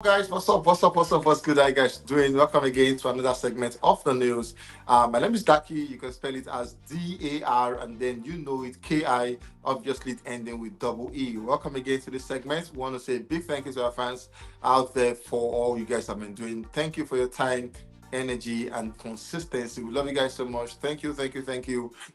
Guys, what's good? How you guys doing? Welcome again to another segment of the news. My name is Daki. You can spell it as DAR, and then you know it KI. Obviously, it ending with double E. Welcome again to this segment. We want to say a big thank you to our fans out there for all you guys have been doing. Thank you for your time, energy, and consistency. We love you guys so much. Thank you.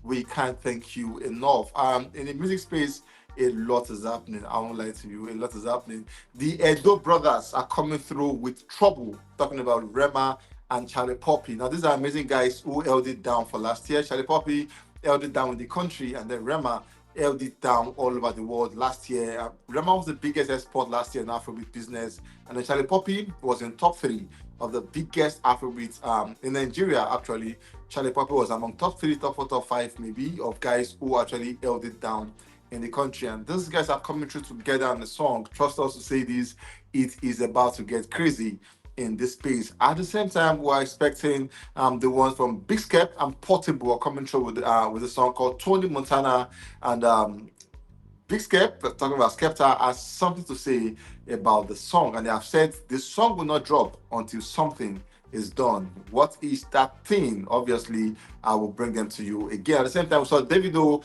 We can't thank you enough. In the music space, a lot is happening. I won't lie to you. A lot is happening. The Edo brothers are coming through with trouble, talking about Rema and Shallipopi. Now, these are amazing guys who held it down for last year. Shallipopi held it down in the country, and then Rema held it down all over the world last year. Rema was the biggest export last year in Afrobeat business, and then Shallipopi was in top three of the biggest Afrobeats in Nigeria. Actually, Shallipopi was among top three, top four, top five, maybe, of guys who actually held it down in the country. And these guys are coming through together on the song. Trust us to say this, it is about to get crazy in this space. At the same time, we're expecting the ones from Big Skep and Portable are coming through with a song called Tony Montana. And Big Skep, talking about Skepta, has something to say about the song. And they have said the song will not drop until something is done. What is that thing? Obviously, I will bring them to you again. At the same time, we saw Davido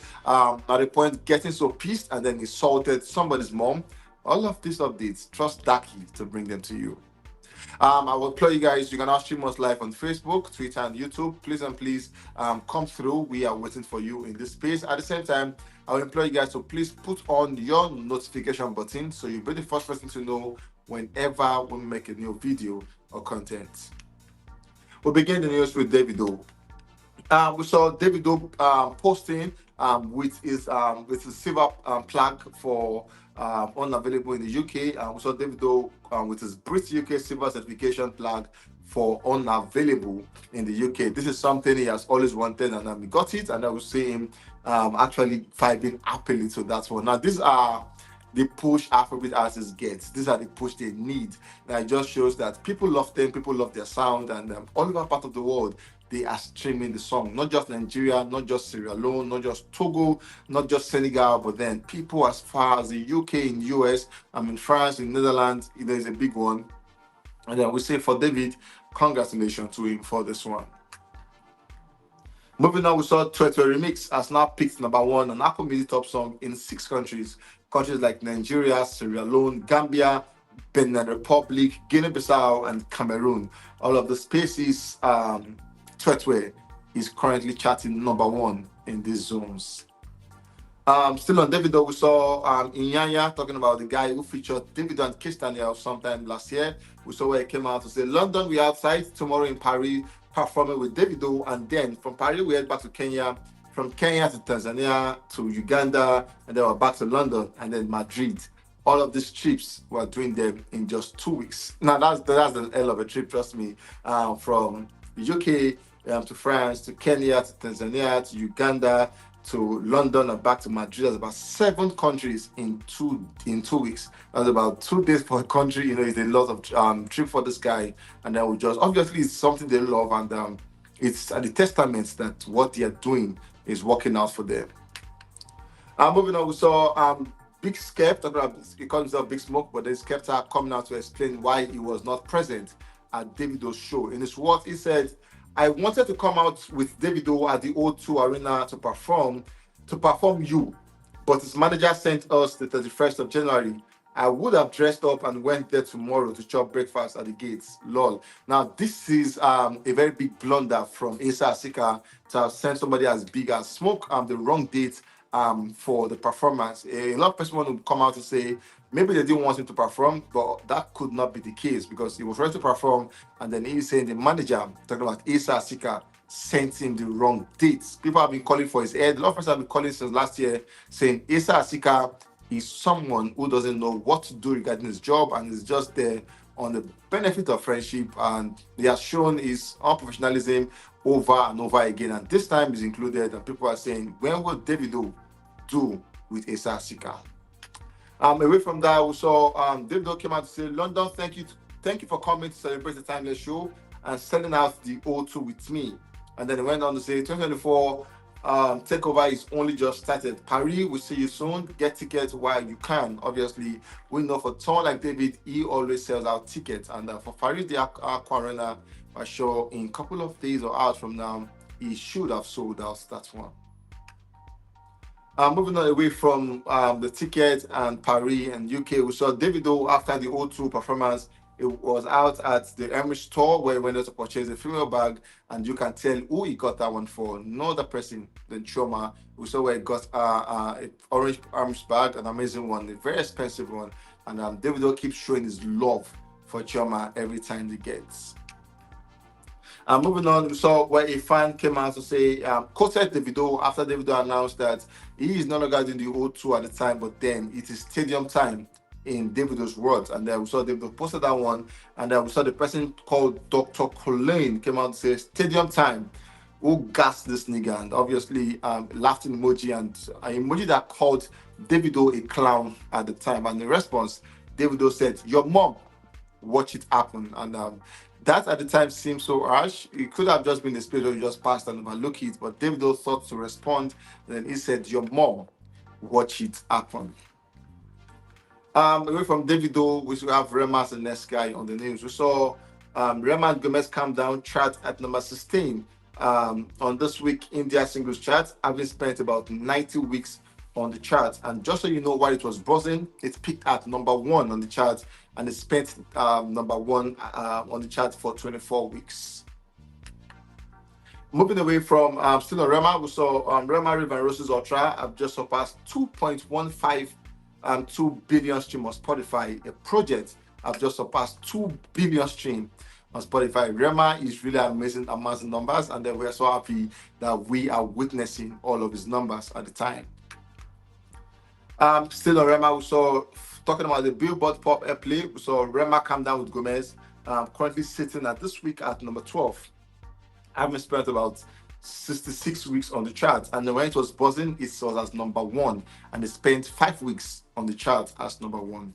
at a point getting so pissed and then insulted somebody's mom. All of these updates, trust Daki to bring them to you. I will implore you guys, you can now stream us live on Facebook, Twitter, and YouTube. Please and please come through. We are waiting for you in this space. At the same time, I will implore you guys to please put on your notification button so you'll be the first person to know whenever we make a new video or content. We'll begin the news with Davido. We saw Davido posting with his silver plaque for unavailable in the UK. We saw Davido with his Brit UK silver certification plaque for unavailable in the UK. This is something he has always wanted, and he got it. And I will see him actually vibing happily to that one. Now, these are the push Afrobeat artists get. These are the push they need. Now it just shows that people love them, people love their sound, and all over part of the world they are streaming the song. Not just Nigeria, not just Sierra Leone, not just Togo, not just Senegal, but then people as far as the UK, in US, in France, in Netherlands, there is a big one. And then we say for David, congratulations to him for this one. Moving on, we saw Twe Remix has now picked number one on Apple Music Top Song in 6 countries. Countries like Nigeria, Sierra Leone, Gambia, Benin Republic, Guinea-Bissau, and Cameroon. All of the spaces, Twe is currently charting number one in these zones. Still on Davido, we saw Inyanya talking about the guy who featured Davido and Kiss Daniel sometime last year. We saw where he came out to say, London, we are outside, tomorrow in Paris, performing with Davido, and then from Paris, we head back to Kenya, from Kenya to Tanzania to Uganda, and then we're back to London, and then Madrid. All of these trips, we're doing them in just 2 weeks. Now, that's the hell of a trip, trust me, from the UK to France, to Kenya, to Tanzania, to Uganda, to London, and back to Madrid. That's about 7 countries in 2 weeks. That's about 2 days per country. It's a lot of trip for this guy, and then we just obviously it's something they love, and it's the testament that what they are doing is working out for them. Moving on, we saw Big Skep talking about he calls himself Big Smoke, but then Skepta coming out to explain why he was not present at Davido's show. In his words, he said, I wanted to come out with Davido at the O2 Arena to perform You, but his manager sent us the 31st of January. I would have dressed up and went there tomorrow to chop breakfast at the gates. Lol. Now, this is a very big blunder from Asa Asika to have sent somebody as big as Smoke the wrong date for the performance. A lot of people want to come out to say maybe they didn't want him to perform, but that could not be the case because he was ready to perform, and then he's saying the manager, talking about Asa Asika, sent him the wrong dates. People have been calling for his head. A lot of people have been calling since last year, saying Asa Asika is someone who doesn't know what to do regarding his job and is just there on the benefit of friendship, and he has shown his unprofessionalism over and over again, and this time is included, and people are saying, when will Davido do with Asa Asika? Away from that, we saw Davido came out to say, London, thank you for coming to celebrate the Timeless show and selling out the O2 with me. And then he went on to say, 2024 Takeover is only just started. Paris, we see you soon. Get tickets while you can. Obviously, we know for someone like David, he always sells out tickets. And for Paris, the Aqua Arena, for sure, in a couple of days or hours from now, he should have sold out. That's one. Moving on away from the ticket and Paris and UK, we saw Davido after the O2 performance. It was out at the Emirates store where he went to purchase a female bag, and you can tell who he got that one for. No other person than Choma. We saw where he got a orange arms bag, an amazing one, a very expensive one, and Davido keeps showing his love for Choma every time he gets. Moving on, we saw where a fan came out to say, quoted Davido after Davido announced that he is no longer doing the O2 at the time, but then it is stadium time in Davido's words. And then we saw Davido posted that one, and then we saw the person called Dr. Colleen came out to say, stadium time. Who gassed this nigga? And obviously, laughing emoji and an emoji that called Davido a clown at the time. And in response, Davido said, "Your mom, watch it happen." And that at the time seemed so harsh. It could have just been the spirit where you just passed and overlook it, but Davido thought to respond. Then he said, "Your mom, watch it happen." Away from Davido, we still have Rema as the next guy on the news. We saw Rema and Gomez Calm Down chart at number 16 on this week India singles chart, having spent about 90 weeks on the chart. And just so you know why it was buzzing, it peaked at number 1 on the chart, and it spent number 1 on the chart for 24 weeks. Moving away from still on Rema, we saw Rema River and Roses Ultra have just surpassed 2.15 2 billion stream on Spotify. A project have just surpassed 2 billion stream on Spotify. Rema is really amazing numbers, and then we are so happy that we are witnessing all of his numbers at the time. Still on Rema, we saw talking about the Billboard Pop Airplay. We saw Rema Calm Down with Gomez, currently sitting at this week at number 12. Having spent about 66 weeks on the chart, and then when it was buzzing, it was as number 1, and it spent 5 weeks on the chart as number 1.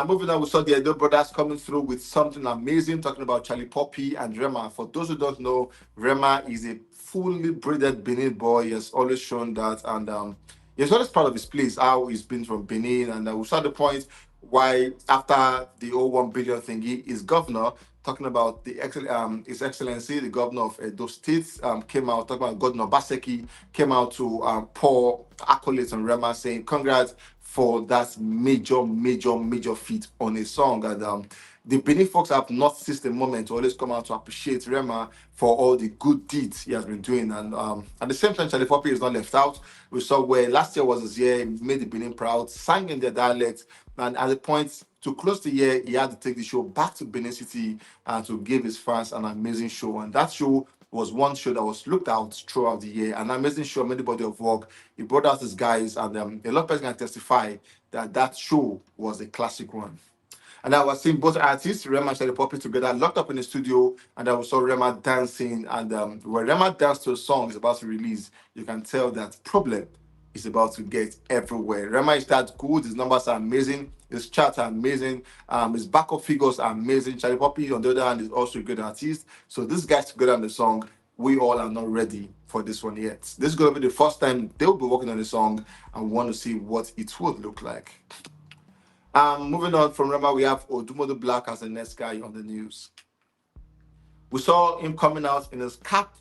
Moving on, we saw the Edo brothers coming through with something amazing, talking about Shallipopi and Rema. For those who don't know, Rema is a fully bred Benin boy. He has always shown that, and he's always proud of his place, how he's been from Benin, and we saw the point why after the 1 billion thingy, his governor, talking about His Excellency, the governor of Edo State, came out, talking about Governor Baseki, came out to pour accolades on Rema, saying congrats for that major feat on a song. And the Benin folks have not ceased a moment to always come out to appreciate Rema for all the good deeds he has been doing. And at the same time, Shallipopi is not left out. We saw where last year was his year, he made the Benin proud, sang in their dialect, and at the point to close the year, he had to take the show back to Benin City and to give his fans an amazing show. And that show was one show that was looked out throughout the year. An amazing show, many body of work. He brought out his guys, and a lot of people can testify that that show was a classic one. And I was seeing both artists, Rema and Shallipopi, together, locked up in the studio, and I was saw Rema dancing. And when Rema danced to a song is about to release, you can tell that problem is about to get everywhere. Rema is that good. His numbers are amazing. His charts are amazing. His backup figures are amazing. Shallipopi, on the other hand, is also a good artist. So these guys together on the song, we all are not ready for this one yet. This is going to be the first time they'll be working on the song, and want to see what it would look like. Moving on from Rema, we have OdumoduBlvck as the next guy on the news. We saw him coming out in his cap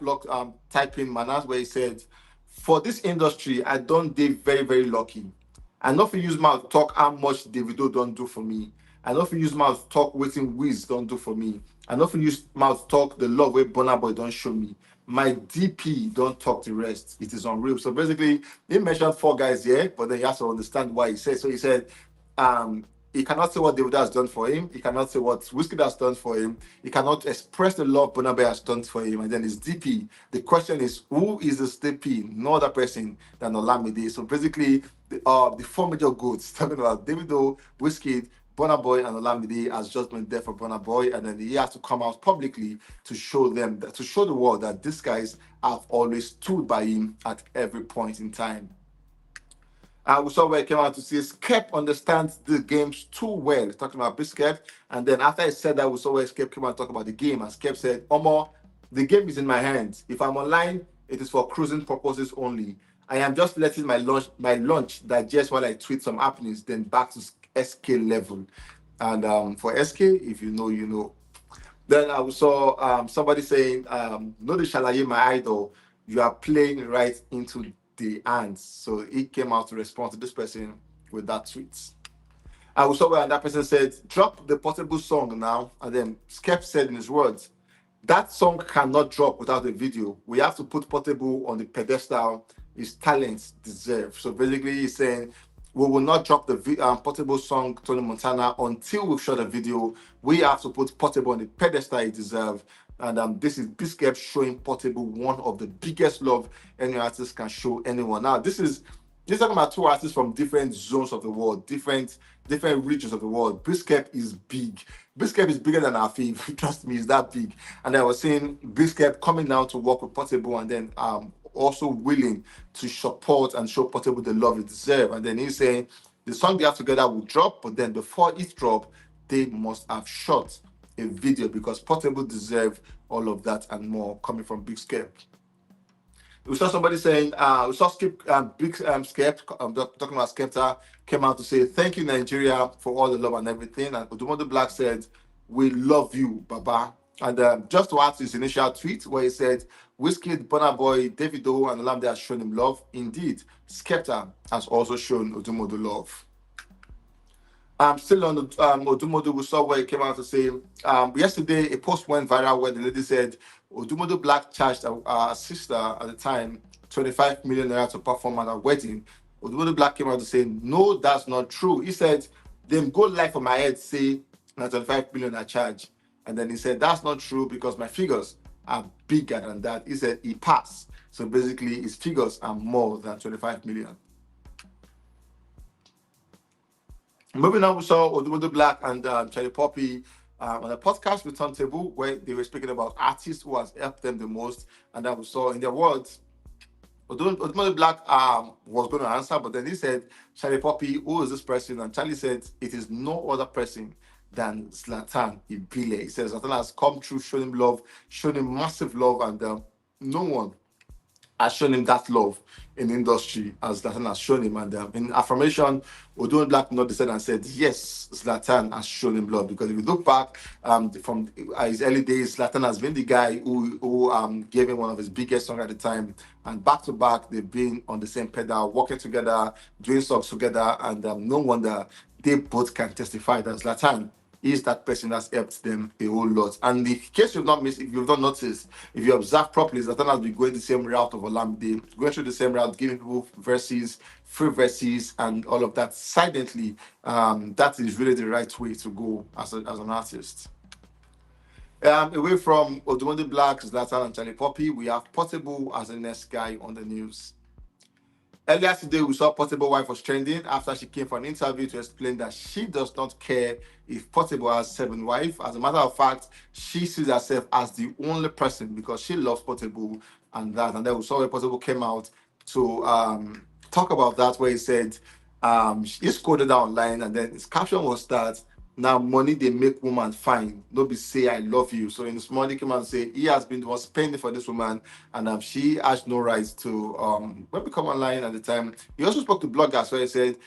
lock typing manners, where he said, "For this industry, I don't dey very lucky. I no fit use mouth talk how much Davido don't do for me. I no fit use mouth talk wetin Wiz don't do for me. I no fit use mouth talk the love wey Burna Boy don't show me. My DP don't talk the rest. It is unreal." So basically, he mentioned 4 guys here, but then you have to understand why he said. So he said, he cannot say what Davido has done for him. He cannot say what Wizkid has done for him. He cannot express the love Burna Boy has done for him. And then his DP. The question is, who is this DP? No other person than Olamide. So basically, the 4 major goods, talking about Davido, Wizkid, Burna Boy, and Olamide, has just been there for Burna Boy, and then he has to come out publicly to show them, to show the world that these guys have always stood by him at every point in time. We saw where he came out to say Skep understands the games too well. He's talking about Skep. And then after he said that, we saw where Skep came out and talk about the game. And Skep said, Omo, the game is in my hands. If I'm online, It is for cruising purposes only. I am just letting my lunch digest while I tweet some happenings, then back to SK level. And for SK, if you know, you know. Then I saw somebody saying, "No, the Shalaye, my idol, you are playing right into the hands." So he came out to respond to this person with that tweet. I saw where that person said, "Drop the Portable song now." And then Skep said in his words, "That song cannot drop without a video. We have to put Portable on the pedestal his talents deserve." So basically, he's saying, "We will not drop the Portable song Tony Montana until we've shot a video. We have to put Portable on the pedestal he deserves." And this is Biscuit showing Portable one of the biggest love any artist can show anyone. Now, this is talking about two artists from different zones of the world, different regions of the world. Biscuit is big. Biscuit is bigger than our fave. Trust me, it's that big. And I was seeing Biscuit coming down to work with Portable, and then also willing to support and show Portable the love it deserves. And then he's saying the song they have together will drop, but then before it drop, they must have shot a video because Portable deserve all of that and more coming from Big Skep. We saw somebody saying, we saw Big Skep, talking about Skepta, came out to say, "Thank you, Nigeria, for all the love and everything." And OdumoduBlvck said, "We love you, Baba." And just to add to his initial tweet, where he said, "Whiskey, Burna Boy, DAVDIO, and Olamide has shown him love. Indeed, Skepta has also shown Odumodu love." Still on the Odumodu, we saw where he came out to say, yesterday a post went viral where the lady said OdumoduBlvck charged our sister at the time 25 million naira to perform at a wedding. OdumoduBlvck came out to say, "No, that's not true." He said, "Them go live for my head, say, na 25 million I charge." And then he said, "That's not true because my figures are bigger than that." He said he passed. So basically, his figures are more than 25 million. Moving on, we saw OdumoduBlvck and Shallipopi on a podcast with Turntable where they were speaking about artists who has helped them the most. And then we saw in their words, OdumoduBlvck was going to answer, but then he said, "Shallipopi, who is this person?" And Charlie said, "It is no other person than Zlatan Ibile." He says Zlatan has come through, shown him love, shown him massive love, and no one has shown him that love in the industry as Zlatan has shown him. And in affirmation, OdumoduBlvck nodded and said, "Yes, Zlatan has shown him love." Because if you look back from his early days, Zlatan has been the guy who gave him one of his biggest songs at the time. And back to back, they've been on the same pedal, working together, doing songs together. And no wonder they both can testify that Zlatan is that person that's helped them a whole lot. And in case you've not missed, if you've not noticed, if you observe properly, Zlatan has been going the same route of Olamide, going through the same route, giving people verses, free verses, and all of that silently. That is really the right way to go as an artist. Away from OdumoduBlvck, Zlatan, and Shallipopi, we have Portable as the next guy on the news. Earlier today, we saw Portable wife was trending after she came for an interview to explain that she does not care if Portable has 7 wives. As a matter of fact, she sees herself as the only person because she loves Portable and that. And then we saw where Portable came out to talk about that, where he said he's quoted that online, and then his caption was that now money they make woman fine. Don't be say I love you. So in this morning, came out and say he has been was spending for this woman, and she has no rights to when we come online at the time. He also spoke to bloggers where he said,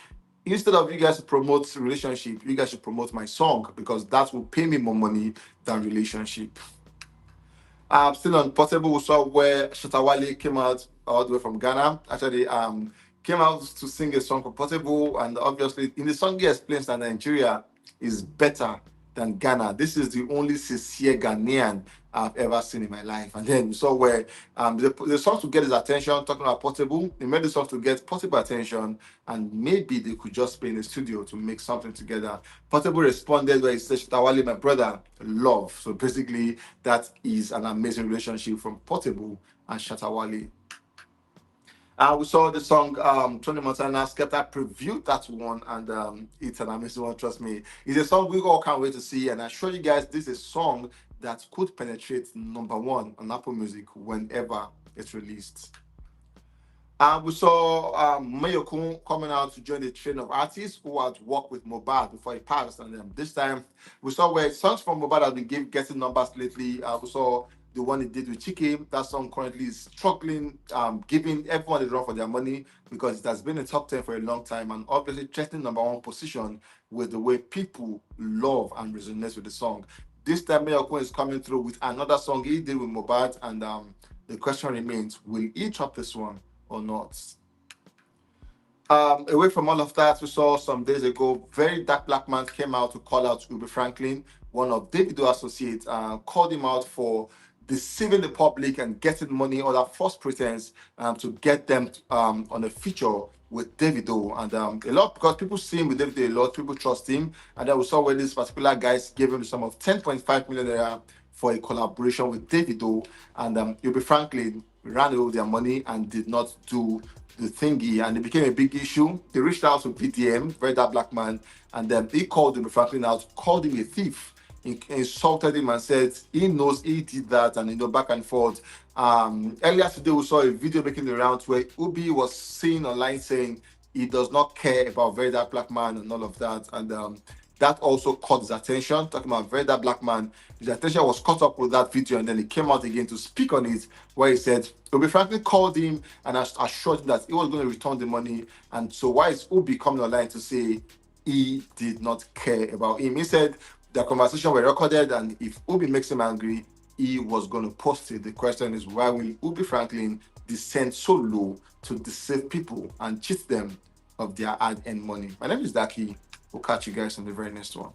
"Instead of you guys to promote relationship, you guys should promote my song because that will pay me more money than relationship." Still on Portable, we saw where Shatawale came out all the way from Ghana. Actually, came out to sing a song for Portable, and obviously in the song he explains that Nigeria is better than Ghana. This is the only sincere Ghanaian I've ever seen in my life. And then we saw where the song to get his attention, talking about Portable, they made the song to get Portable attention, and maybe they could just be in the studio to make something together. Portable responded where he said, "Shatawale, my brother, love." So basically, that is an amazing relationship from Portable and Shatawale. We saw the song Tony Montana, Skepta previewed that one, and it's an amazing one, trust me. It's a song we all can't wait to see, and I assure you guys this is a song that could penetrate #1 on Apple Music whenever it's released. We saw Mayokun coming out to join the train of artists who had worked with Mohbad before he passed, and this time we saw where songs from Mohbad have been getting numbers lately. We saw the one he did with Chike. That song currently is struggling, giving everyone a run for their money because it has been in top 10 for a long time and obviously threatening number one position with the way people love and resonate with the song. This time, Mayoko is coming through with another song he did with Mobad, and the question remains: will he drop this one or not? Away from all of that, we saw some days ago, very dark black man came out to call out Uber Franklin, one of DAVDIO associates, called him out for deceiving the public and getting money under false pretense to get them on a feature with Davido. And a lot, because people see him with Davido a lot, people trust him. And then we saw where this particular guys gave him the sum of 10.5 million naira for a collaboration with Davido. And Uber Franklin ran away with their money and did not do the thingy, and it became a big issue. They reached out to VDM, very that black man, and then he called him Franklin out, called him a thief, insulted him and said he knows he did that, and back and forth. Earlier today we saw a video making the rounds where Ubi was seen online saying he does not care about very that black man and all of that, and that also caught his attention. Talking about very that black man, his attention was caught up with that video, and then he came out again to speak on it, where he said Ubi Franklin called him and assured him that he was going to return the money. And so why is Ubi coming online to say he did not care about him? He said the conversation were recorded, and if Ubi makes him angry, he was going to post it. The question is, why will Ubi Franklin descend so low to deceive people and cheat them of their hard-earned money? My name is Daki. We'll catch you guys on the very next one.